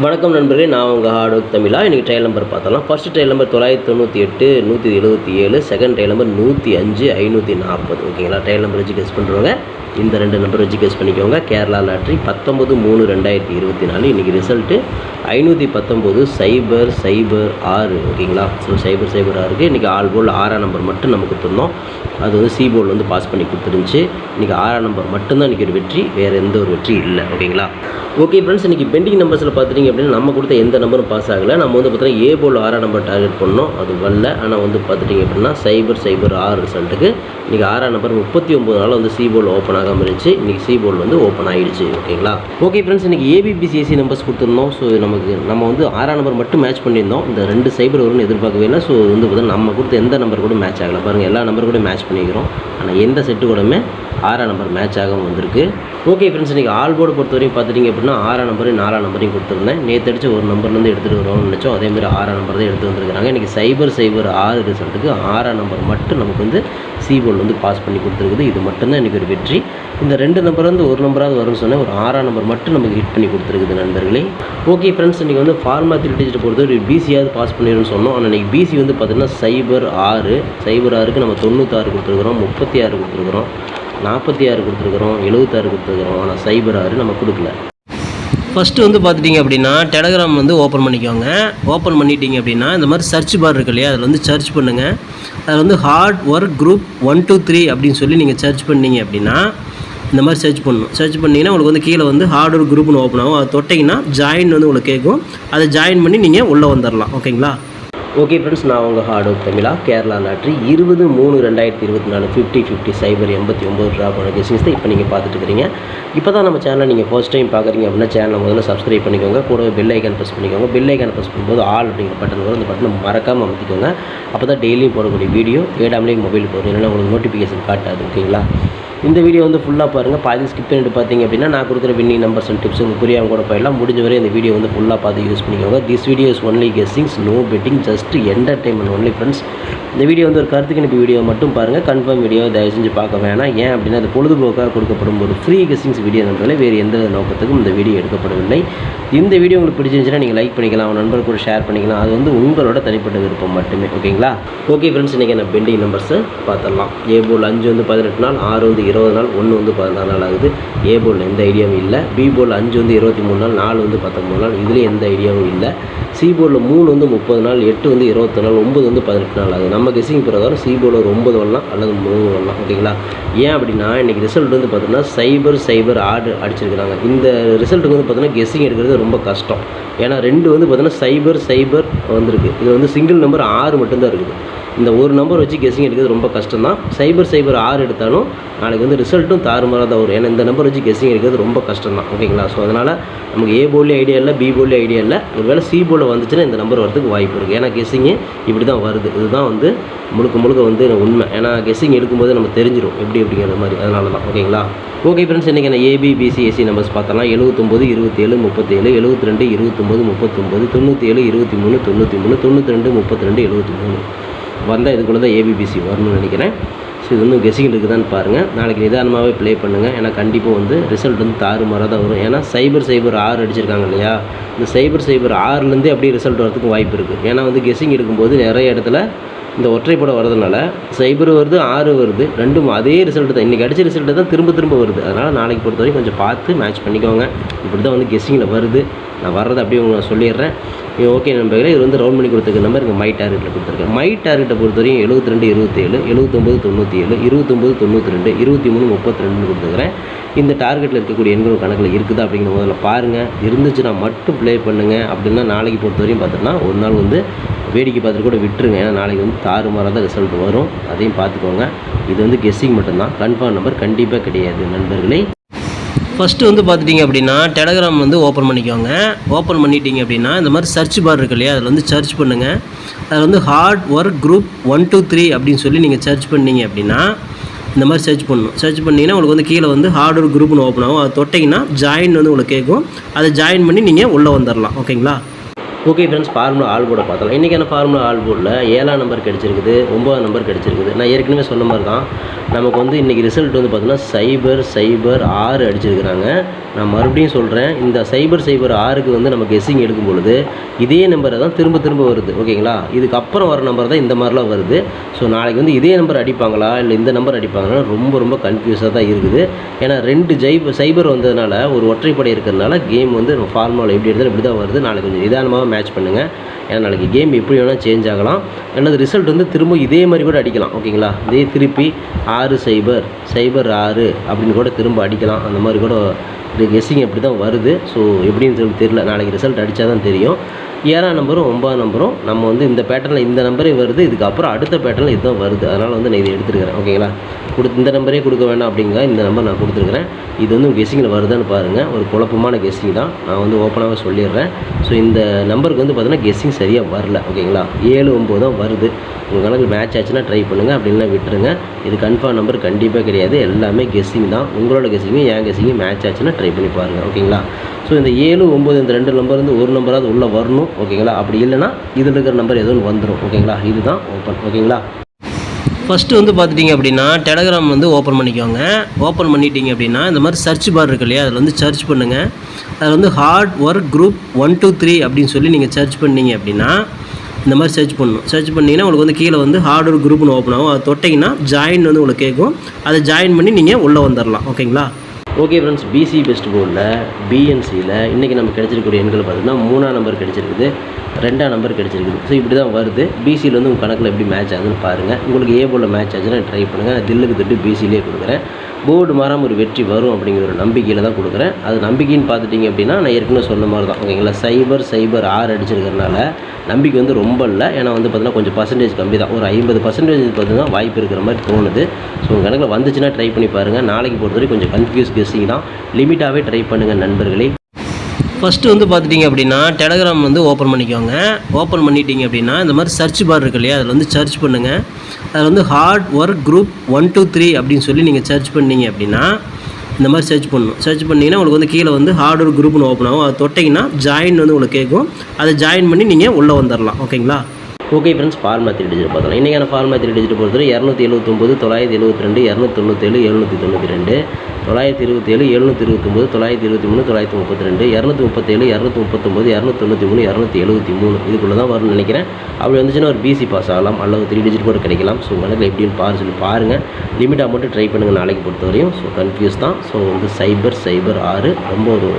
வணக்கம் நண்பர்களே, நான் உங்கள் ஹார்ட் ஒர்க் தமிழா. இன்றைக்கி ட்ரையல் நம்பர் பார்த்தலாம். First trial number 998 177, second trial number 105 540. ஓகேங்களா? ட்ரையல் நம்பர் வச்சு கெஸ் பண்ணுறவங்க இந்த ரெண்டு நம்பர் வச்சு கெஸ் பண்ணிக்கோங்க. கேரளா லாட்ரி 19/3/2024. இன்றைக்கி ரிசல்ட்டு 519-006. ஓகேங்களா? ஸோ 006. இன்றைக்கி ஆல் போல் 6ஆம் நம்பர் மட்டும் நமக்கு கொடுத்துருந்தோம். அது வந்து சி போர்டில் வந்து பாஸ் பண்ணி கொடுத்துருந்துச்சு. இன்றைக்கி 6ஆம் நம்பர் மட்டும்தான் இன்றைக்கி ஒரு வெற்றி, வேறு எந்த ஒரு வெற்றி இல்லை. ஓகேங்களா? ஓகே ஃப்ரெண்ட்ஸ், இன்றைக்கி பெண்டிங் நம்பர்ஸில் பார்த்துட்டிங்க அப்படின்னா நம்ம கொடுத்த எந்த நம்பரும் பாஸ் ஆகலை. நம்ம வந்து பார்த்தீங்கன்னா ஏ போல் 6ஆம் நம்பர் டார்கெட் பண்ணோம், அது வரல. ஆனால் வந்து பார்த்துட்டிங்க அப்படின்னா 006 ரிசல்ட்டுக்கு இன்றைக்கி 6ஆம் நம்பர் 39 நாள் வந்து சி போர்டில் ஓப்பன் ஆகாமல் இருந்துச்சு. இன்றைக்கி சி போர்டில் வந்து ஓப்பன் ஆகிடுச்சு. ஓகேங்களா? ஓகே ஃப்ரெண்ட்ஸ், இன்றைக்கி ஏபிபிசிஎஸ்சி நம்பர்ஸ் கொடுத்துருந்தோம். ஸோ நம்ம வந்து 6ஆம் நம்பர் மட்டும் மேட்ச் பண்ணியிருந்தோம். இந்த 2 சைபர் வரும்னு எதிர்பார்க்கவே இல்லை. ஸோ வந்து பார்த்தீங்கன்னா நம்ம கொடுத்த எந்த நம்பர் கூட மேட்ச் ஆகலை. பாருங்கள், எல்லா நம்பர் கூட மேட்ச் பண்ணிக்கிறோம். ஆனால் எந்த செட்டு கூடமே 6ஆம் நம்பர் மேட்ச் ஆகாமல் வந்திருக்கு. ஓகே ஃப்ரெண்ட்ஸ், இன்றைக்கி ஆல் போர்டு பொறுத்தவரையும் பார்த்துட்டிங்க அப்படின்னா 6ஆம் நம்பரையும் 4ஆம் நம்பரையும் கொடுத்துருந்தேன். நேற்று அடிச்சு ஒரு நம்பர்லேருந்து எடுத்துகிட்டு வருவோம்னு நினச்சோம். அதேமாதிரி 6ஆம் நம்பர் தான் எடுத்து வந்துருக்காங்க. இன்றைக்கி 006 ரிசல்ட்டுக்கு 6ஆம் நம்பர் மட்டும் நமக்கு வந்து சி போர்டில் வந்து பாஸ் பண்ணி கொடுத்துருக்குது. இது மட்டும்தான் இன்றைக்கி ஒரு வெற்றி. இந்த 2 நம்பர் வந்து ஒரு நம்பராவது வரும்னு சொன்னேன். ஒரு 6ஆம் நம்பர் மட்டும் நமக்கு ஹிட் பண்ணி கொடுத்துருக்குது நண்பர்களே. ஓகே ஃப்ரெண்ட்ஸ், இன்றைக்கி வந்து ஃபார்மா 3 டிஜிட் பொறுத்தவரை பிசியாவது பாஸ் பண்ணிடும்னு சொன்னோம். ஆனால் இன்றைக்கி பிசி வந்து பார்த்திங்கன்னா 006க்கு நம்ம 96 கொடுத்துருக்குறோம், 36 கொடுத்துருக்குறோம், 46 கொடுத்துருக்குறோம், 76 கொடுத்துருக்குறோம். ஆனால் 006 நம்ம கொடுக்கல. ஃபஸ்ட்டு வந்து பார்த்துட்டிங்க அப்படின்னா டெலகிராம் வந்து ஓப்பன் பண்ணிக்கோங்க. ஓப்பன் பண்ணிட்டீங்க அப்படின்னா இந்த மாதிரி சர்ச் பார் இருக்கு இல்லையா, அதில் வந்து சர்ச் பண்ணுங்கள். அதில் வந்து ஹார்ட் ஒர்க் குரூப் 1 2 3 அப்படின்னு சொல்லி நீங்கள் சர்ச் பண்ணிங்க அப்படின்னா இந்த மாதிரி சர்ச் பண்ணணும். சர்ச் பண்ணிங்கன்னா உங்களுக்கு வந்து கீழே வந்து ஹார்ட் ஒர்க் குரூப்னு ஓப்பன் ஆகும். அதை தொட்டிங்கன்னா ஜாயின் வந்து உங்களுக்கு கேட்கும். அதை ஜாயின் பண்ணி நீங்கள் உள்ளே வந்துடலாம். ஓகேங்களா? ஓகே ஃப்ரெண்ட்ஸ், நான் உங்கள் ஹார்ட் ஒர்க் தமிழா. கேரளா லாட்ரி 20/3/2024 50/50 089 ட்ராப் ஆன கெஸிங்ஸ் தான் இப்போ நீங்கள் பார்த்துட்டு இருக்கிறீங்க. இப்போ தான் நம்ம சேனலை நீங்கள் ஃபர்ஸ்ட் டைம் பார்க்குறீங்க அப்படின்னா சேனலை முதல்ல சப்ஸ்கிரைப் பண்ணிக்கோங்க. கூடவே பெல் ஐக்கான் ப்ரெஸ் பண்ணிக்கோங்க. பெல் ஐக்கான் ப்ரெஸ் பண்ணும்போது ஆல் அப்படிங்கிற பட்டன் வரும். அந்த பட்டனை மறக்காமல் அமைத்திக்கோங்க. அப்போ தான் டெய்லியும் போடக்கூடிய வீடியோ தேடாமலே மொபைல் போகும், இல்லைன்னா உங்களுக்கு நோட்டிஃபிகேஷன் காட்டாது. ஓகேங்களா? இந்த வீடியோ வந்து ஃபுல்லாக பாருங்கள். பாதி ஸ்கிப் பண்ணிட்டு பார்த்தீங்க அப்படின்னா நான் கொடுக்குற வின்னிங் நம்பர்ஸ் அண்ட் டிப்ஸ் உங்களுக்கு புரியாமல் கூட போயிடலாம். முடிஞ்ச வரை இந்த வீடியோ வந்து ஃபுல்லாக பார்த்து யூஸ் பண்ணிக்கோங்க. This video is only guessings, no betting, just entertainment only friends. இந்த வீடியோ வந்து ஒரு கருத்துக்கு அனுப்பி வீடியோ மட்டும் பாருங்கள். கன்ஃபார்ம் வீடியோ தயவு செஞ்சு பார்க்க வேணாம். ஏன் அப்படின்னா அது பொழுதுபோக்காக கொடுக்கப்படும் ஒரு ஃப்ரீ கெஸ்ஸிங்ஸ் வீடியோ நண்பர்களே, வேறு எந்த நோக்கத்துக்கும் இந்த வீடியோ எடுக்கப்படவில்லை. இந்த வீடியோ உங்களுக்கு பிடிச்சிருந்துச்சுன்னா நீங்கள் லைக் பண்ணிக்கலாம், உங்கள் நண்பர்கள் கூட ஷேர் பண்ணிக்கலாம். அது வந்து உங்களோட தனிப்பட்ட விருப்பம் மட்டுமே. ஓகேங்களா? ஓகே ஃப்ரெண்ட்ஸ், இன்றைக்கி நான் பெண்டிங் நம்பர்ஸை பார்த்துடலாம். ஏ போல் 5 வந்து 18 நாள், 6 வந்து 20 நாள், 1 வந்து 14 நாள் ஆகுது. ஏ போல் எந்த ஐடியாவும் இல்லை. பி போல் 5 வந்து 23 நாள், 4 வந்து 19 நாள், இதுலேயும் எந்த ஐடியாவும் இல்லை. சி போர்டில் 3 வந்து 30 நாள், 8 வந்து 21 நாள், 9 வந்து 18 நாள் ஆகுது. நம்ம கெஸ்ஸிங் பிரகாரம் சி போர்டில் ஒரு 9 வரலாம் அல்லது 3 வரலாம். ஓகேங்களா? ஏன் அப்படின்னா இன்றைக்கி ரிசல்ட் வந்து பார்த்தீங்கன்னா 006 அடிச்சிருக்கிறாங்க. இந்த ரிசல்ட்டுக்கு வந்து பார்த்தீங்கன்னா கெஸ்ஸிங் எடுக்கிறது ரொம்ப கஷ்டம். ஏன்னா 2 வந்து பார்த்தீங்கன்னா 0 வந்திருக்கு. இது வந்து சிங்கிள் நம்பர் 6 மட்டும்தான் இருக்குது. இந்த ஒரு நம்பர் வச்சு கெஸ்ஸிங் எடுக்கிறது ரொம்ப கஷ்டம் தான். 006 எடுத்தாலும் நாளைக்கு வந்து ரிசல்ட்டும் தாறுமாறாக தான் வரும். ஏன்னா இந்த நம்பர் வச்சு கெஸ்ஸிங் எடுக்கிறது ரொம்ப கஷ்டம் தான். ஓகேங்களா? ஸோ அதனால் நமக்கு ஏ போர்ட்லேயும் ஐடியா இல்லை, பி போர்ட்லேயும் ஐடியா இல்லை. ஒருவேளை சி போர்டில் வந்துச்சுன்னா இந்த நம்பர் வரதுக்கு வாய்ப்பு இருக்குது. ஏன்னா கெஸ்ஸிங்கு இப்படி தான் வருது. இதுதான் வந்து முழுக்க வந்து உண்மை. ஏன்னா கெஸ்ஸிங் எடுக்கும்போது நம்ம தெரிஞ்சிடும் அப்படிங்கிற மாதிரி. அதனால தான். ஓகேங்களா? ஓகே ஃப்ரெண்ட்ஸ், இன்றைக்கி நான் ஏபிபிசிஎஸ்சி நம்பர்ஸ் பார்த்தலாம். 79 27 37, 72 29 39, 97 23 93, 92 32 73 வந்தால் இதுக்குள்ளே தான் ஏபிபிசி வரணும்னு நினைக்கிறேன். ஸோ இது வந்து கெஸ்ஸிங் இருக்குதான்னு பாருங்கள். நாளைக்கு நிதானமாகவே ப்ளே பண்ணுங்கள். ஏன்னா கண்டிப்பாக வந்து ரிசல்ட் வந்து தாறுமாறாக தான் வரும். ஏன்னா 006 அடிச்சிருக்காங்க இல்லையா, இந்த 006லேருந்தே அப்படியே ரிசல்ட் வரதுக்கு வாய்ப்பு இருக்குது. ஏன்னா வந்து கெஸ்ஸிங் எடுக்கும்போது நிறைய இடத்துல இந்த ஒற்றைப்பட வரதுனால 0 வருது, 6 வருது, ரெண்டும் அதே ரிசல்ட்டு தான். இன்றைக்கி அடித்த ரிசல்ட்டு தான் திரும்ப வருது. அதனால் நாளைக்கு பொறுத்த வரைக்கும் கொஞ்சம் பார்த்து மேட்ச் பண்ணிக்கோங்க. இப்படி தான் வந்து கெஸ்ஸிங்கில் வருது. நான் வர்றதை அப்படியே உங்களுக்கு சொல்லிடுறேன். ஓகே நண்பர்களே, இது வந்து ரவுண்ட் பண்ணி கொடுத்துருக்க நம்பர் இங்கே மை டார்கெட்டில் கொடுத்துருக்கேன். மை டார்கெட்டை பொறுத்தவரையும் 72 27, 79 97, 29 92, 23 32 கொடுத்துருக்குறேன். இந்த டார்கெட்டில் இருக்கக்கூடிய எண்கள் கணக்கில் இருக்குதா அப்படிங்கிற முதல்ல பாருங்கள். இருந்துச்சுன்னா மட்டும் ப்ளே பண்ணுங்கள். அப்படின்னா நாளைக்கு பொறுத்தவரையும் பார்த்தோன்னா ஒரு நாள் வந்து வேடிக்கை பார்த்துட்டு கூட விட்டுருங்க. ஏன்னா நாளைக்கு வந்து தாறுமாறாக தான் ரிசல்ட் வரும். அதையும் பார்த்துக்கோங்க. இது வந்து கெஸ்ஸிங் மட்டும்தான், கன்ஃபார்ம் நம்பர் கண்டிப்பாக கிடையாது நண்பர்களே. ஃபஸ்ட்டு வந்து பார்த்துட்டிங்க அப்படின்னா டெலகிராம் வந்து ஓப்பன் பண்ணிக்கோங்க. ஓப்பன் பண்ணிட்டீங்க அப்படின்னா இந்த மாதிரி சர்ச் பார் இருக்கு இல்லையா, அதில் வந்து சர்ச் பண்ணுங்கள். அதில் வந்து ஹார்ட் ஒர்க் குரூப் 1 2 3 அப்படின்னு சொல்லி நீங்கள் சர்ச் பண்ணிங்க அப்படின்னா இந்த மாதிரி சர்ச் பண்ணணும். சர்ச் பண்ணிங்கன்னா உங்களுக்கு வந்து கீழே வந்து ஹார்ட் ஒர்க் குரூப்னு ஓப்பன் ஆகும். அதை தொட்டிங்கன்னா ஜாயின் வந்து உங்களுக்கு கேட்கும். அதை ஜாயின் பண்ணி நீங்கள் உள்ளே வந்துடலாம். ஓகேங்களா? ஓகே ஃப்ரெண்ட்ஸ், ஃபார்முலா ஆல் போர்டை பார்த்தலாம். இன்றைக்கான ஃபார்முலா ஆல் போர்டில் 7ஆம் நம்பர் கிடச்சிருக்குது, 9ஆம் நம்பர் கிடச்சிருக்குது. நான் ஏற்கனவே சொன்ன மாதிரி தான் நமக்கு வந்து இன்றைக்கி ரிசல்ட் வந்து பார்த்தீங்கன்னா 006 அடிச்சிருக்கிறாங்க. நான் மறுபடியும் சொல்கிறேன், இந்த 006க்கு வந்து நம்ம கெஸ்ஸிங் எடுக்கும் பொழுது இதே நம்பரை தான் திரும்ப திரும்ப வருது. ஓகேங்களா, இதுக்கப்புறம் வர நம்பர் தான் இந்த மாதிரிலாம் வருது. ஸோ நாளைக்கு வந்து இதே நம்பர் அடிப்பாங்களா இல்லை இந்த நம்பர் அடிப்பாங்களா ரொம்ப ரொம்ப கன்ஃபியூஸாக தான் இருக்குது. ஏன்னா 2 சைபர் வந்ததுனால ஒரு ஒற்றைப்படை இருக்கிறதுனால கேம் வந்து ஃபார்முலா எப்படி எடுத்தாலும் இப்படி தான் வருது. நாளைக்கு கொஞ்சம் நிதானமாக மேட்ச் பண்ணுங்கள். ஏன்னா நாளைக்கு கேம் எப்படி வேணால் சேஞ்ச் ஆகலாம். அல்லது ரிசல்ட் வந்து திரும்ப இதே மாதிரி கூட அடிக்கலாம். ஓகேங்களா, இதே திருப்பி 6-0-6 அப்படின்னு கூட திரும்ப அடிக்கலாம். அந்த மாதிரி கூட கெஸ்ஸிங் எப்படி தான் வருது. ஸோ எப்படின்னு சொல்லி தெரியல, நாளைக்கு ரிசல்ட் அடித்தா தான் தெரியும். 7ஆம் நம்பரும் 9ஆம் நம்பரும் நம்ம வந்து இந்த பேட்டர்னில் இந்த நம்பரே வருது, இதுக்கப்புறம் அடுத்த பேட்டர்னில் இதுதான் வருது. அதனால் வந்து நான் இதை எடுத்துருக்கிறேன். ஓகேங்களா, இந்த நம்பரே கொடுக்க வேண்டாம் அப்படிங்க, இந்த நம்பர் நான் கொடுத்துருக்குறேன். இது வந்து கெஸ்ஸிங்கில் வருதான்னு பாருங்கள். ஒரு குழப்பமான கெஸ்ஸிங் தான், நான் வந்து ஓப்பனாகவே சொல்லிடுறேன். ஸோ இந்த நம்பருக்கு வந்து பார்த்தீங்கன்னா கெஸ்ஸிங் சரியாக வரல. ஓகேங்களா, 7-9 தான் வருது. உங்கள் கணக்கு மேட்ச் ஆச்சுன்னா ட்ரை பண்ணுங்கள், அப்படின்லாம் விட்டுருங்க. இது கன்ஃபார்ம் நம்பர் கண்டிப்பாக கிடையாது, எல்லாமே கெஸ்ஸிங் தான். உங்களோட கெஸ்ஸிங்கும் என் கெஸ்ஸிங்கும் மேட்ச் ஆச்சுன்னா ட்ரை பண்ணி பாருங்கள். ஓகேங்களா, ஸோ இந்த 7-9 இந்த 2 நம்பர் வந்து ஒரு நம்பராவது உள்ளே வரணும். ஓகேங்களா, அப்படி இல்லைனா இதில் இருக்கிற நம்பர் ஏதோ ஒன்று வந்துடும். ஓகேங்களா, இதுதான் ஓப்பன். ஓகேங்களா, ஃபஸ்ட்டு வந்து பார்த்துட்டிங்க அப்படின்னா டெலகிராம் வந்து ஓப்பன் பண்ணிக்கோங்க. ஓப்பன் பண்ணிட்டீங்க அப்படின்னா இந்த மாதிரி சர்ச் பார் இருக்கு இல்லையா, அதில் வந்து சர்ச் பண்ணுங்கள். அதில் வந்து ஹார்ட் ஒர்க் குரூப் 1 2 3 அப்படின்னு சொல்லி நீங்கள் சர்ச் பண்ணீங்க அப்படின்னா இந்த மாதிரி சர்ச் பண்ணணும். சர்ச் பண்ணிங்கன்னா உங்களுக்கு வந்து கீழே வந்து ஹார்ட் ஒர்க் குரூப்னு ஓப்பன் ஆகும். அதை தொட்டிங்கன்னா ஜாயின் வந்து உங்களுக்கு கேட்கும். அதை ஜாயின் பண்ணி நீங்கள் உள்ளே வந்துடலாம். ஓகேங்களா, ஓகே ஃப்ரெண்ட்ஸ், பிசி பெஸ்ட் போர்டில் பிஎன்சியில் இன்றைக்கி நம்ம கிடச்சிருக்கக்கூடிய எண்கள் பார்த்திங்கன்னா 3ஆம் நம்பர் கிடச்சிருக்குது, 2ஆம் நம்பர் கிடச்சிருக்குது. ஸோ இப்படி தான் வருது. பிசியில் வந்து உங்கள் கணக்கில் எப்படி மேட்ச் ஆகுதுன்னு பாருங்கள். உங்களுக்கு ஏ போர்டில் மேட்ச் ஆச்சுன்னா ட்ரை பண்ணுங்கள். நான் தில்லுக்கு திட்டு பிசிலே கொடுக்குறேன். போர்டு மாறாமல் ஒரு வெற்றி வரும் அப்படிங்கிற ஒரு நம்பிக்கையில் தான் கொடுக்குறேன். அது நம்பிக்கைன்னு பார்த்துட்டிங்க அப்படின்னா நான் ஏற்கனவே சொன்ன மாதிரி தான். ஓகேங்களா, 0-0-6 அடிச்சிருக்கிறதுனால நம்பிக்கை வந்து ரொம்ப இல்லை. ஏன்னா வந்து பார்த்தீங்கன்னா கொஞ்சம் பர்சன்டேஜ் கம்மி தான், ஒரு 50% பார்த்தீங்கன்னா வாய்ப்பு இருக்கிற மாதிரி தோணுது. ஸோ உங்கள் கணக்கில் வந்துச்சுன்னா ட்ரை பண்ணி பாருங்கள். நாளைக்கு பொறுத்தவரைக்கும் கொஞ்சம் கன்ஃபியூஸ் கெஸ்ஸிங் தான், லிமிட்டாகவே ட்ரை பண்ணுங்கள் நண்பர்களே. ஃபஸ்ட்டு வந்து பார்த்துட்டிங்க அப்படின்னா டெலகிராம் வந்து ஓப்பன் பண்ணிக்கோங்க. ஓப்பன் பண்ணிட்டீங்க அப்படின்னா இந்த மாதிரி சர்ச் பார் இருக்கு இல்லையா, அதில் வந்து சர்ச் பண்ணுங்கள். அதில் வந்து ஹார்ட் ஒர்க் குரூப் 1 2 3 அப்படின்னு சொல்லி நீங்கள் சர்ச் பண்ணீங்க அப்படின்னா இந்த மாதிரி சர்ச் பண்ணணும். சர்ச் பண்ணிங்கன்னா உங்களுக்கு வந்து கீழே வந்து ஹார்ட் ஒர்க் குரூப்னு ஓப்பன் ஆகும். அதை தொட்டிங்கன்னா ஜாயின் வந்து உங்களுக்கு கேட்கும். அதை ஜாயின் பண்ணி நீங்கள் உள்ளே வந்துடலாம். ஓகேங்களா, ஓகே ஃப்ரெண்ட்ஸ், ஃபார்முலா 3 டிஜிட் பார்த்தலாம். இன்றைக்கான ஃபார்முலா 3 டிஜிட் பொறுத்தவரை 279 972 297 792 927 729 923 932 237 239 293 273 இதுக்குள்ளே தான் வரும்னு நினைக்கிறேன். அப்படி வந்துச்சுன்னா ஒரு பிசி பாஸ் ஆகலாம், அல்லது 3 டிஜிட் கூட கிடைக்கலாம். ஸோ உங்களுக்கு எப்படின்னு சொல்லி பாருங்கள். லிமிட்டாக மட்டும் ட்ரை பண்ணுங்கள் நாளைக்கு பொறுத்தவரையும். ஸோ கன்ஃபியூஸ் தான். ஸோ வந்து 0-0-6 ரொம்ப ஒரு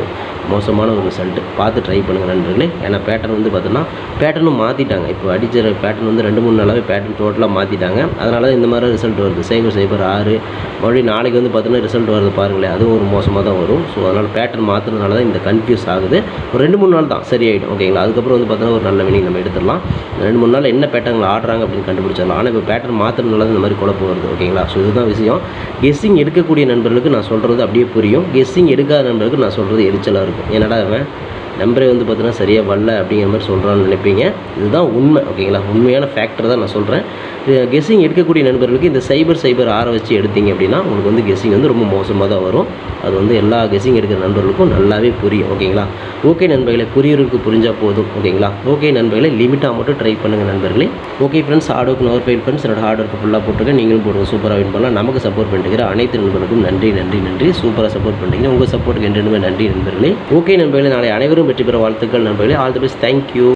மோசமான ஒரு ரிசல்ட்டு. பார்த்து ட்ரை பண்ணுங்கள் நண்பர்களே. ஏன்னா பேட்டர்ன் வந்து பார்த்தோன்னா பேட்டர்னும் மாற்றிட்டாங்க. இப்போ அடித்த பேட்டர்ன் வந்து 2-3 நாளாகவே பேட்டர்ன் டோட்டலாக மாற்றிட்டாங்க. அதனால தான் இந்த மாதிரி ரிசல்ட் வருது. 0-0-6 மறுபடியும் நாளைக்கு வந்து பார்த்தோன்னா ரிசல்ட் வருது பாருங்களேன், அதுவும் ஒரு மோசமாக தான் வரும். ஸோ அதனால் பேட்டர்ன் மாற்றுறதுனால தான் இந்த கன்ஃபியூஸ் ஆகுது. ஒரு 2-3 நாள் தான் சரியாயிடும். ஓகேங்களா, அதுக்கப்புறம் வந்து பார்த்தோன்னா ஒரு நல்ல வினிங் நம்ம எடுத்துடலாம். 2-3 நாள் என்ன பேட்டர்னில் ஆடுறாங்க அப்படின்னு கண்டுபிடிச்சிடலாம். ஆனால் இப்போ பேட்டர்ன் மாற்றுறதுனால தான் இந்த மாதிரி குழப்பம் வருது. ஓகேங்களா, ஸோ இதுதான் விஷயம். கெஸ்ஸிங் எடுக்கக்கூடிய நண்பர்களுக்கு நான் சொல்கிறது அப்படியே புரியும். கெஸ்ஸிங் எடுக்காத நண்பர்களுக்கு நான் சொல்கிறது எரிச்சலாக இருக்கும். என்னடா அவன் நம்பரே வந்து பார்த்தீங்கன்னா சரியாக வரல அப்படிங்கிற மாதிரி சொல்கிறான்னு நினைப்பீங்க. இதுதான் உண்மை. ஓகேங்களா, உண்மையான ஃபேக்டர் தான் நான் சொல்கிறேன். கெஸ்ஸிங் எடுக்கக்கூடிய நண்பர்களுக்கு இந்த 0-0-6 வச்சு எடுத்தீங்க அப்படின்னா உங்களுக்கு வந்து கெஸ்ஸிங் வந்து ரொம்ப மோசமாக தான் வரும். அது வந்து எல்லா கெஸ்ஸிங் எடுக்கிற நண்பர்களுக்கும் நல்லாவே புரியும். ஓகேங்களா, ஓகே நண்பர்களை, புரியறதுக்கு புரிஞ்சால் போதும். ஓகேங்களா, ஓகே நண்பர்களை, லிமிட்டாக மட்டும் ட்ரை பண்ணுங்கள் நண்பர்களே. Okay friends, hard work no fail friends. என்னோட ஹார்ட் ஒர்க்கு ஃபுல்லாக போட்டுருக்கேன். நீங்களும் போடுங்க, சூப்பராக வின் பண்ணலாம். நமக்கு சப்போர்ட் பண்ணிட்டுக்கிற அனைத்து நண்பர்களுக்கும் நன்றி நன்றி நன்றி. சூப்பராக சப்போர்ட் பண்ணிட்டீங்க. உங்கள் சப்போர்ட்டுக்கு என்றுமே நன்றி நண்பர்களே. ஓகே நண்பர்களே, நாளை அனைவரும் வெற்றி பெற வாழ்த்துக்கள் நண்பர்களே. All the best. தேங்க்யூ.